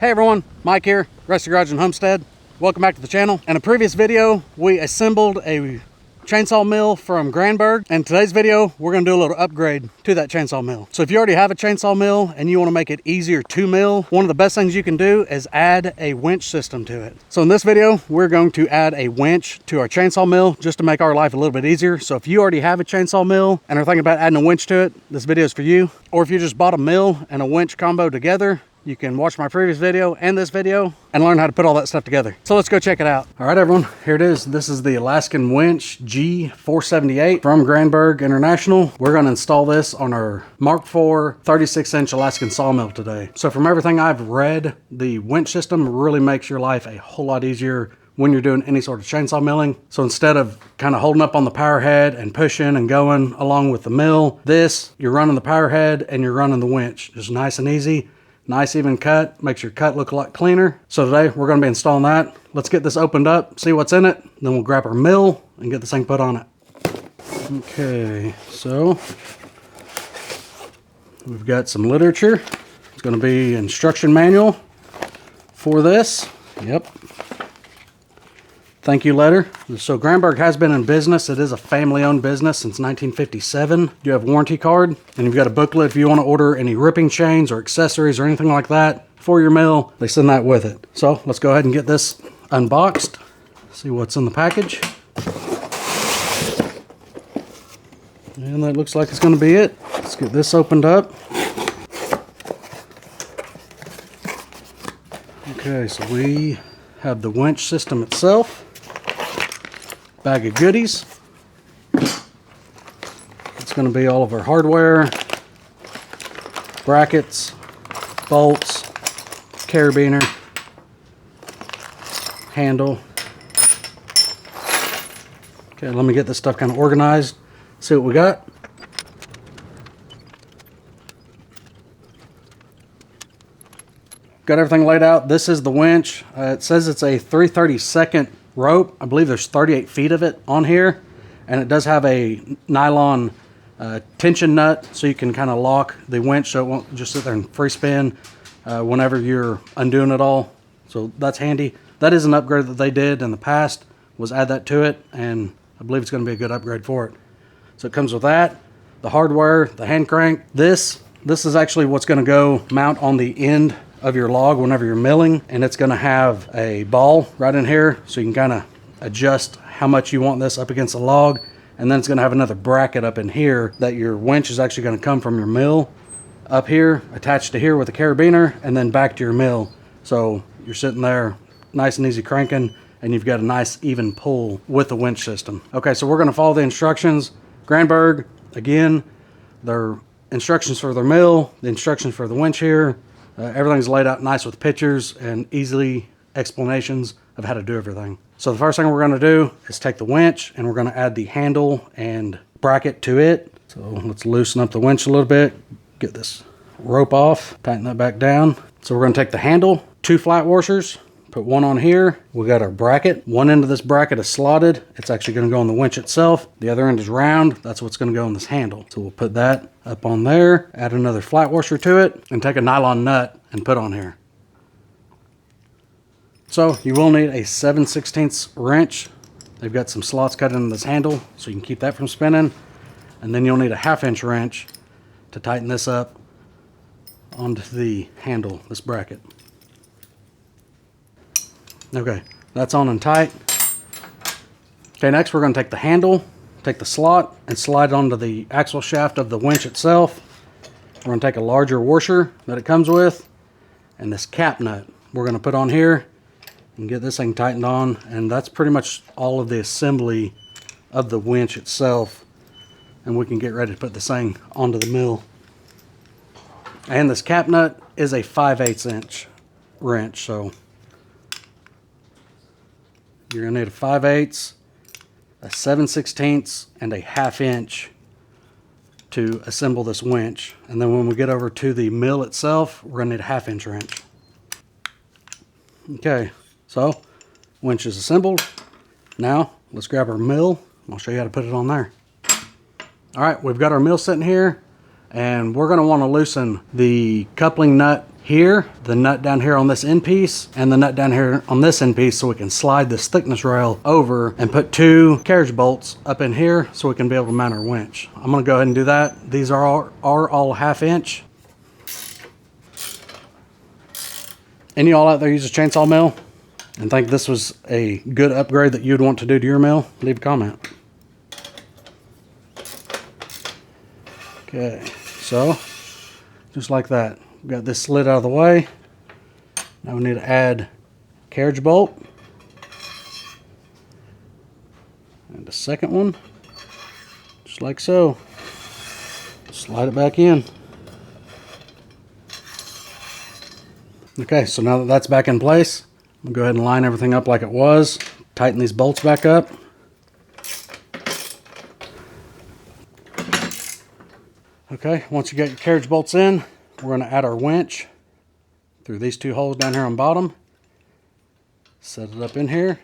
Hey everyone, Mike here, Rusty Garage and Homestead. Welcome back to the channel. In a previous video, we assembled a chainsaw mill from Granberg. And today's video, we're gonna do a little upgrade to that chainsaw mill. So if you already have a chainsaw mill and you wanna make it easier to mill, one of the best things you can do is add a winch system to it. So in this video, we're going to add a winch to our chainsaw mill just to make our life a little bit easier. So if you already have a chainsaw mill and are thinking about adding a winch to it, this video is for you. Or if you just bought a mill and a winch combo together, you can watch my previous video and this video and learn how to put all that stuff together. So let's go check it out. All right, everyone, here it is. This is the Alaskan Winch G478 from Granberg International. We're gonna install this on our Mark IV 36-inch Alaskan sawmill today. So from everything I've read, the winch system really makes your life a whole lot easier when you're doing any sort of chainsaw milling. So instead of kind of holding up on the power head and pushing and going along with the mill, you're running the power head and you're running the winch. Just nice and easy. Nice even cut, makes your cut look a lot cleaner. So today we're gonna be installing that. Let's get this opened up, see what's in it, then we'll grab our mill and get this thing put on it. Okay, so we've got some literature. It's gonna be instruction manual for this. Yep. Thank you letter. So Granberg has been in business. It is a family-owned business since 1957. You have a warranty card, and you've got a booklet if you want to order any ripping chains or accessories or anything like that for your mill. They send that with it. So let's go ahead and get this unboxed. See what's in the package. And that looks like it's going to be it. Let's get this opened up. Okay, so we have the winch system itself. Bag of goodies. It's going to be all of our hardware, brackets, bolts, carabiner, handle. Okay, let me get this stuff kind of organized, see what we got. Got everything laid out. This is the winch. It says it's a 3/32 rope. I believe there's 38 feet of it on here, and it does have a nylon tension nut so you can kind of lock the winch so it won't just sit there and free spin whenever you're undoing it all. So that's handy. That is an upgrade that they did in the past, was add that to it, and I believe it's going to be a good upgrade for it. So it comes with that, the hardware, the hand crank. This is actually what's going to go mount on the end of your log whenever you're milling, and it's going to have a ball right in here so you can kind of adjust how much you want this up against the log, and then it's going to have another bracket up in here that your winch is actually going to come from your mill up here, attached to here with a carabiner, and then back to your mill. So you're sitting there nice and easy cranking, and you've got a nice even pull with the winch system. Okay, so we're going to follow the instructions. Granberg, again, their instructions for their mill, the instructions for the winch here. Everything's laid out nice with pictures and easily explanations of how to do everything. So the first thing we're going to do is take the winch and we're going to add the handle and bracket to it. So let's loosen up the winch a little bit, get this rope off, tighten that back down. So we're going to take the handle, 2 flat washers, put one on here. We got our bracket. One end of this bracket is slotted. It's actually going to go on the winch itself. The other end is round. That's what's going to go on this handle. So we'll put that up on there, add another flat washer to it, and take a nylon nut and put on here. So you will need a 7/16 wrench. They've got some slots cut into this handle so you can keep that from spinning. And then you'll need a 1/2-inch wrench to tighten this up onto the handle, this bracket. Okay, that's on and tight. Okay, next we're going to take the handle, take the slot, and slide it onto the axle shaft of the winch itself. We're going to take a larger washer that it comes with, and this cap nut we're going to put on here and get this thing tightened on, and that's pretty much all of the assembly of the winch itself, and we can get ready to put this thing onto the mill. And this cap nut is a 5/8 inch wrench, so you're going to need a 5/8, a 7/16, and a 1/2 inch to assemble this winch. And then when we get over to the mill itself, we're going to need a 1/2 inch wrench. Okay, so winch is assembled. Now let's grab our mill. I'll show you how to put it on there. All right, we've got our mill sitting here. and we're going to want to loosen the coupling nut here, the nut down here on this end piece, and the nut down here on this end piece, so we can slide this thickness rail over and put 2 carriage bolts up in here so we can be able to mount our winch. I'm gonna go ahead and do that. These are all 1/2 inch. Any of y'all out there use a chainsaw mill and think this was a good upgrade that you'd want to do to your mill? Leave a comment. Okay, so just like that. We've got this slid out of the way. Now we need to add carriage bolt. And a second one, just like so. Slide it back in. Okay, so now that that's back in place, I'm gonna go ahead and line everything up like it was. Tighten these bolts back up. Okay, once you get your carriage bolts in, we're going to add our winch through these 2 holes down here on bottom. Set it up in here.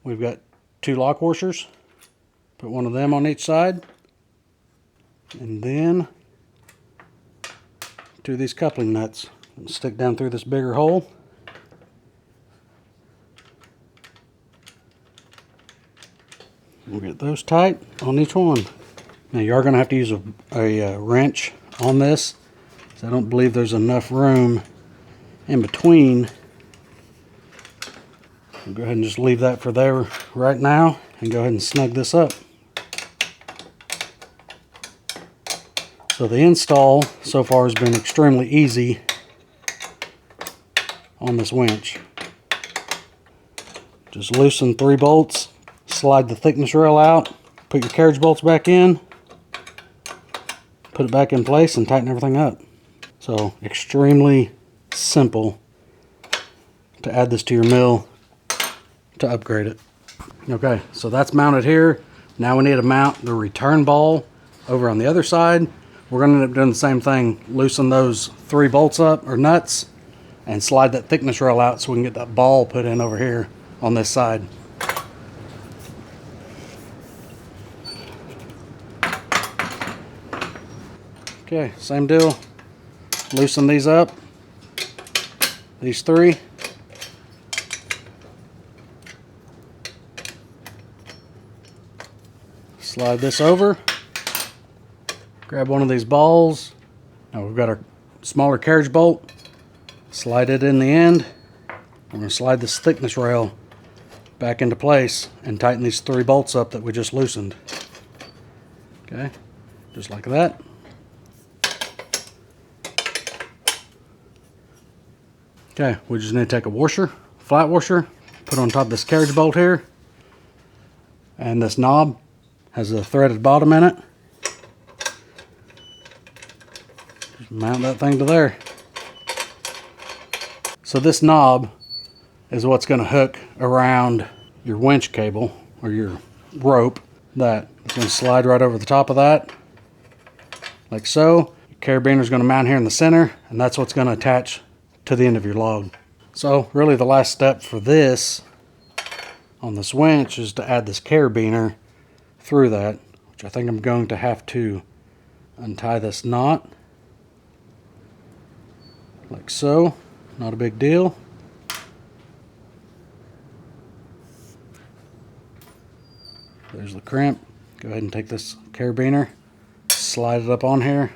We've got 2 lock washers. Put one of them on each side. And then 2 of these coupling nuts. Stick down through this bigger hole. We'll get those tight on each one. Now you are going to have to use a wrench on this, so I don't believe there's enough room in between. We'll go ahead and just leave that for there right now and go ahead and snug this up. So the install so far has been extremely easy on this winch. Just loosen 3 bolts. Slide the thickness rail out, put your carriage bolts back in, put it back in place, and tighten everything up. So extremely simple to add this to your mill to upgrade it. Okay, so that's mounted here. Now we need to mount the return ball over on the other side. We're going to end up doing the same thing. Loosen those 3 bolts up, or nuts, and slide that thickness rail out so we can get that ball put in over here on this side. Okay, same deal. Loosen these up. These 3. Slide this over. Grab one of these balls. Now we've got our smaller carriage bolt. Slide it in the end. We're going to slide this thickness rail back into place and tighten these 3 bolts up that we just loosened. Okay, just like that. Okay, we just need to take a washer, flat washer, put on top of this carriage bolt here, and this knob has a threaded bottom in it. Just mount that thing to there. So this knob is what's going to hook around your winch cable or your rope. That is going to slide right over the top of that, like so. Your carabiner is going to mount here in the center, and that's what's going to attach to the end of your log. So really the last step for this on this winch is to add this carabiner through that, which I think I'm going to have to untie this knot like so. Not a big deal. There's the crimp. Go ahead and take this carabiner, slide it up on here,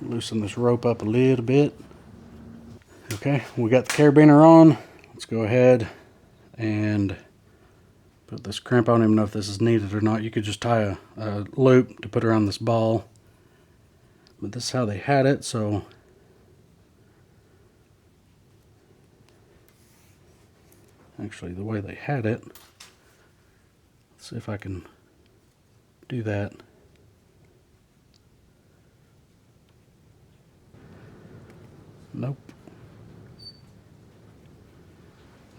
loosen this rope up a little bit. Okay, we got the carabiner on. Let's go ahead and put this crimp. I don't even know if this is needed or not. You could just tie a loop to put around this ball. But this is how they had it, so actually the way they had it, let's see if I can do that. Nope.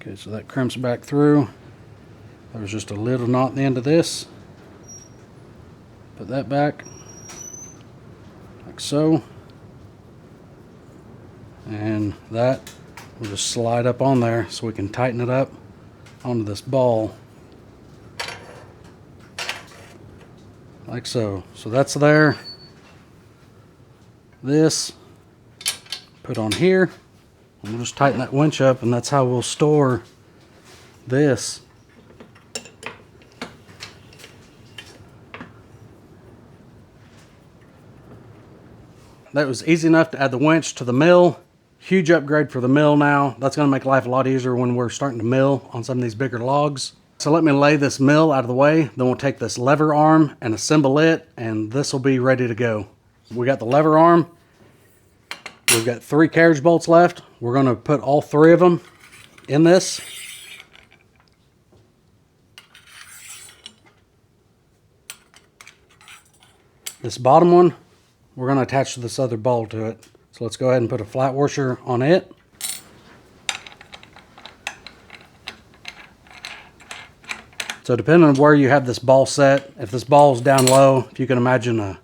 Okay, so that crimps back through. There's just a little knot at the end of this. Put that back, like so. And that will just slide up on there so we can tighten it up onto this ball. like so. So that's there. This, put on here. We'll just tighten that winch up, and that's how we'll store this. That was easy enough to add the winch to the mill. Huge upgrade for the mill now. That's going to make life a lot easier when we're starting to mill on some of these bigger logs. So let me lay this mill out of the way. Then we'll take this lever arm and assemble it, and this will be ready to go. We got the lever arm. We've got 3 carriage bolts left. We're going to put all 3 of them in this. This bottom one, we're going to attach this other ball to it. So let's go ahead and put a flat washer on it. So depending on where you have this ball set, if this ball is down low, if you can imagine a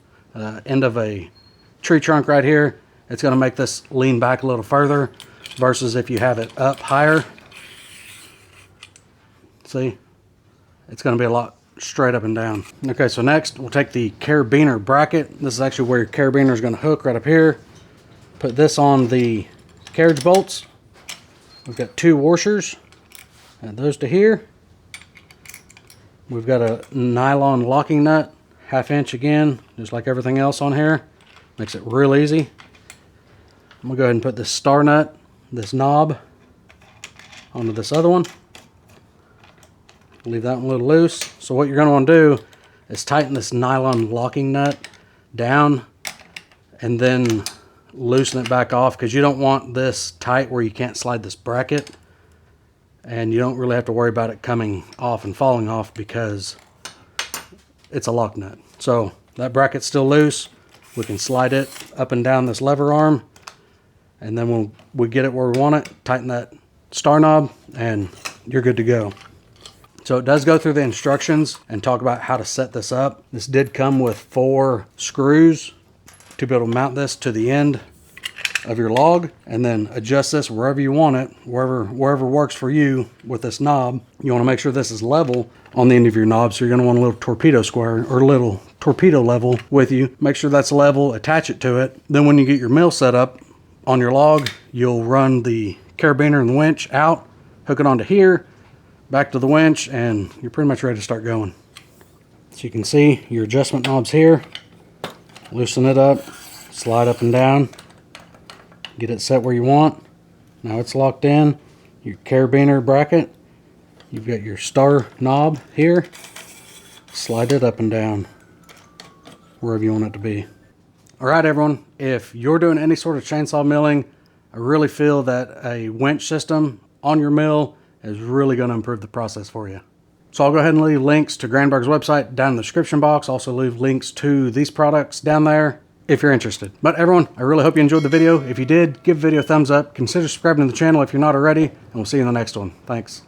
end of a tree trunk right here, it's going to make this lean back a little further versus if you have it up higher. See, it's going to be a lot straight up and down. Okay, so next we'll take the carabiner bracket. This is actually where your carabiner is going to hook right up here. Put this on the carriage bolts. We've got 2 washers. Add those to here. We've got a nylon locking nut, 1/2 inch again, just like everything else on here. Makes it real easy. I'm gonna go ahead and put this star nut, this knob, onto this other one. Leave that one a little loose. So what you're gonna wanna do is tighten this nylon locking nut down and then loosen it back off, because you don't want this tight where you can't slide this bracket. And you don't really have to worry about it coming off and falling off because it's a lock nut. So that bracket's still loose. We can slide it up and down this lever arm. And then when we get it where we want it, tighten that star knob and you're good to go. So it does go through the instructions and talk about how to set this up. This did come with 4 screws to be able to mount this to the end of your log, and then adjust this wherever you want it, wherever works for you with this knob. You want to make sure this is level on the end of your knob, so you're going to want a little torpedo square or a little torpedo level with you. Make sure that's level, attach it to it. Then when you get your mill set up on your log, you'll run the carabiner and the winch out, hook it onto here, back to the winch, and you're pretty much ready to start going. So you can see your adjustment knobs here. Loosen it up, slide up and down. Get it set where you want. Now it's locked in. Your carabiner bracket. You've got your star knob here. Slide it up and down wherever you want it to be. Alright everyone, if you're doing any sort of chainsaw milling, I really feel that a winch system on your mill is really going to improve the process for you. So I'll go ahead and leave links to Granberg's website down in the description box. Also leave links to these products down there if you're interested. But everyone, I really hope you enjoyed the video. If you did, give the video a thumbs up. Consider subscribing to the channel if you're not already, and we'll see you in the next one. Thanks.